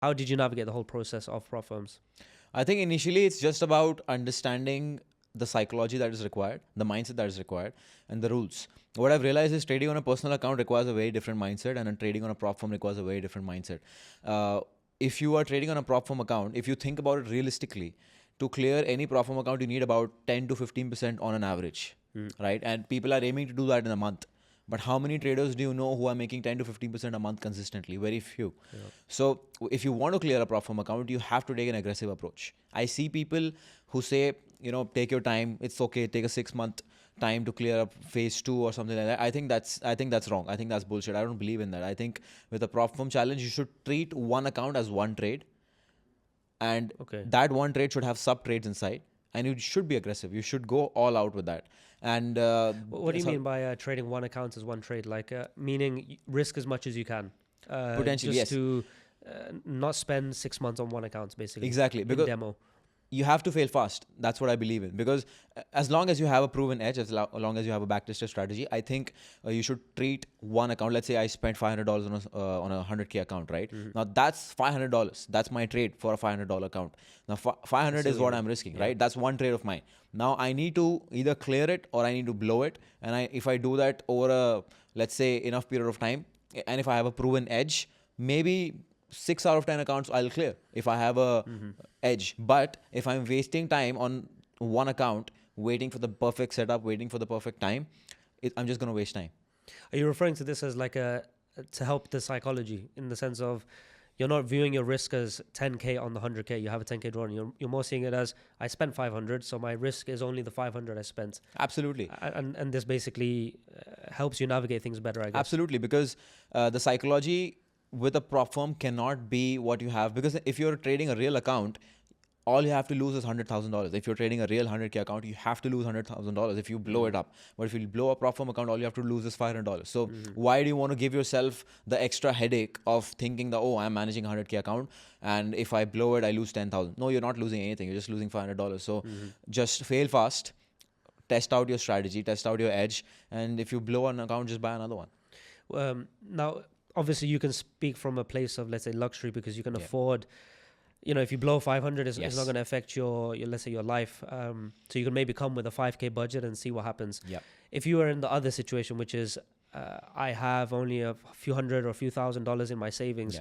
How did you navigate the whole process of prop firms? I think initially it's just about understanding the psychology that is required, the mindset that is required, and the rules. What I've realized is trading on a personal account requires a very different mindset, and trading on a prop firm requires a very different mindset. If you are trading on a prop firm account, if you think about it realistically, to clear any prop firm account, you need about 10 to 15% on an average, right? And people are aiming to do that in a month. But how many traders do you know who are making 10 to 15% a month consistently? Very few. Yeah. So if you want to clear a prop firm account, you have to take an aggressive approach. I see people who say, take your time. It's okay. Take a 6 month time to clear up phase 2 or something like that. I think that's wrong. I think that's bullshit. I don't believe in that. I think with a prop firm challenge, you should treat one account as one trade, and that one trade should have sub trades inside, and you should be aggressive. You should go all out with that. And what do you mean by trading one account as one trade? Like meaning risk as much as you can, potentially, just yes. to not spend 6 months on one account, basically. Exactly, because demo. You have to fail fast. That's what I believe in. Because as long as you have a proven edge, as long as you have a backtested strategy, I think you should treat one account. Let's say I spent $500 on a 100K account, right? Mm-hmm. Now that's $500. That's my trade for a $500 account. Now 500 is what I'm risking, right? That's one trade of mine. Now I need to either clear it or I need to blow it. And if I do that over a, let's say, enough period of time, and if I have a proven edge, maybe 6 out of 10 accounts I'll clear if I have a edge. But if I'm wasting time on one account, waiting for the perfect setup, waiting for the perfect time, I'm just going to waste time. Are you referring to this as like to help the psychology, in the sense of you're not viewing your risk as 10K on the 100K, you have a 10K draw, and you're more seeing it as, I spent 500, so my risk is only the 500 I spent. Absolutely. And this basically helps you navigate things better, I guess. Absolutely, because the psychology with a prop firm cannot be what you have, because if you're trading a real account, all you have to lose is $100,000. If you're trading a real 100K account, you have to lose $100,000 if you blow it up. But if you blow a prop firm account, all you have to lose is $500. So why do you want to give yourself the extra headache of thinking that, oh, I'm managing a 100K account, and if I blow it, I lose 10,000. No, you're not losing anything. You're just losing $500. So just fail fast, test out your strategy, test out your edge, and if you blow an account, just buy another one. Now, obviously, you can speak from a place of, let's say, luxury, because you can afford, if you blow 500, it's not going to affect your, let's say, your life. So you can maybe come with a 5K budget and see what happens. Yeah. If you are in the other situation, which is I have only a few hundred or a few $1,000s in my savings,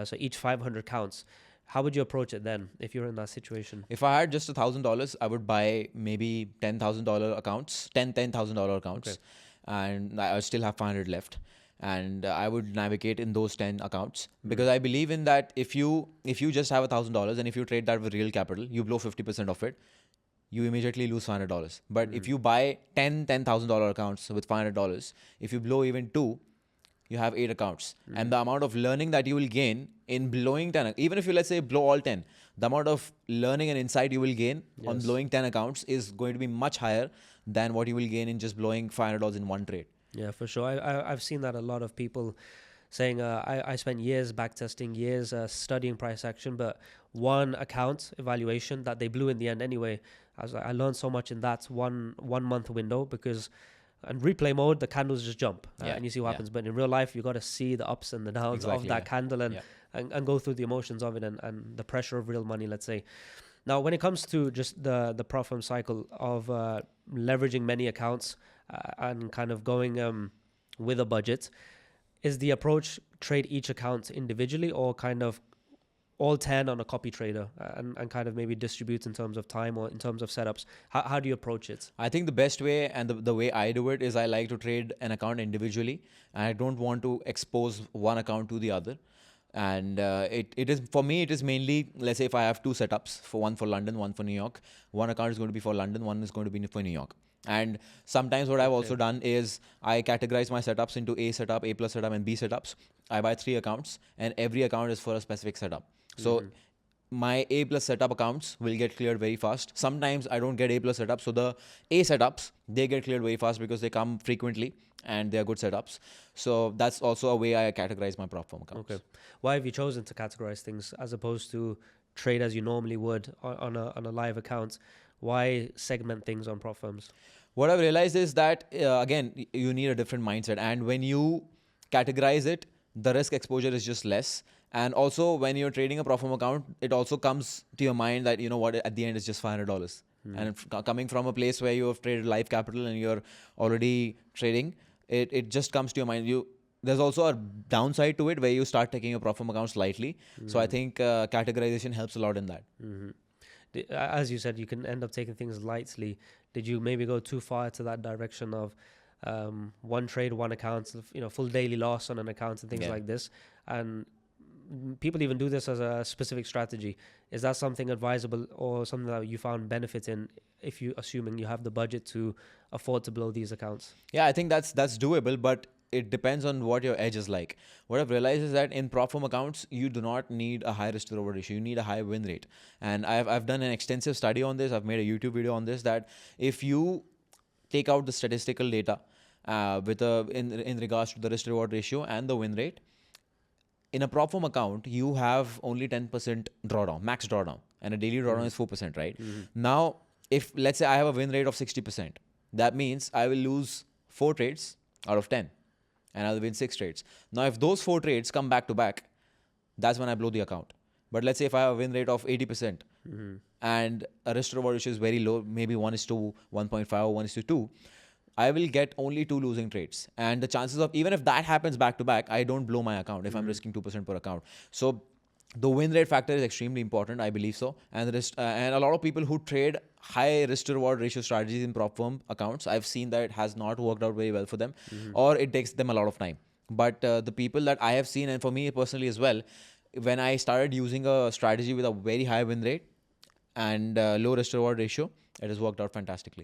so each 500 counts. How would you approach it then if you're in that situation? If I had just $1,000, I would buy maybe $10,000 accounts, $10,000 accounts, and I would still have 500 left. And I would navigate in those 10 accounts, because I believe in that if you just have $1,000 and if you trade that with real capital, you blow 50% of it, you immediately lose $500. But if you buy $10,000 accounts with $500, if you blow even 2, you have 8 accounts. And the amount of learning that you will gain in blowing 10, even if you, let's say, blow all 10, the amount of learning and insight you will gain on blowing 10 accounts is going to be much higher than what you will gain in just blowing $500 in one trade. Yeah, for sure. I've seen that a lot of people saying, I spent years backtesting, years studying price action, but one account evaluation that they blew in the end anyway. I learned so much in that one month window, because in replay mode, the candles just jump and you see what happens. But in real life, you got to see the ups and the downs of that candle and go through the emotions of it and the pressure of real money, let's say. Now, when it comes to just the prop firm cycle of leveraging many accounts and kind of going with a budget, is the approach trade each account individually, or kind of all 10 on a copy trader and kind of maybe distribute in terms of time or in terms of setups? How do you approach it? I think the best way and the way I do it is I like to trade an account individually. I don't want to expose one account to the other. And it is, for me, it is mainly, let's say if I have 2 setups, one for London, one for New York, one account is going to be for London, one is going to be for New York. And sometimes what I've also done is I categorize my setups into A setup, A plus setup, and B setups. I buy 3 accounts, and every account is for a specific setup. So my A plus setup accounts will get cleared very fast. Sometimes I don't get A plus setups. So the A setups, they get cleared very fast because they come frequently and they're good setups. So that's also a way I categorize my prop firm accounts. Okay. Why have you chosen to categorize things as opposed to trade as you normally would on a live account? Why segment things on prop firms? What I've realized is that, again, you need a different mindset. And when you categorize it, the risk exposure is just less. And also, when you're trading a Profom account, it also comes to your mind that, you know what, at the end it's just $500. And coming from a place where you have traded live capital and you're already trading, it just comes to your mind. There's also a downside to it where you start taking your Profom accounts lightly. So I think categorization helps a lot in that. As you said, you can end up taking things lightly. Did you maybe go too far to that direction of one trade, one account, full daily loss on an account and things like this? And people even do this as a specific strategy. Is that something advisable or something that you found benefit in, if you assuming you have the budget to afford to blow these accounts? Yeah, I think that's doable, but it depends on what your edge is like. What I've realized is that in prop firm accounts, you do not need a high risk to reward ratio. You need a high win rate. And I've done an extensive study on this. I've made a YouTube video on this, that if you take out the statistical data in regards to the risk reward ratio and the win rate, in a prop firm account, you have only 10% drawdown, max drawdown, and a daily drawdown is 4%, right? Now, if let's say I have a win rate of 60%, that means I will lose 4 trades out of 10 and I'll win 6 trades. Now, if those 4 trades come back to back, that's when I blow the account. But let's say if I have a win rate of 80% and a risk reward ratio is very low, maybe 1:1.5 or 1:2, I will get only 2 losing trades. And the chances of, even if that happens back to back, I don't blow my account if I'm risking 2% per account. So the win rate factor is extremely important, I believe so. And and a lot of people who trade high risk to reward ratio strategies in prop firm accounts, I've seen that it has not worked out very well for them, or it takes them a lot of time. But the people that I have seen, and for me personally as well, when I started using a strategy with a very high win rate and low risk to reward ratio, it has worked out fantastically.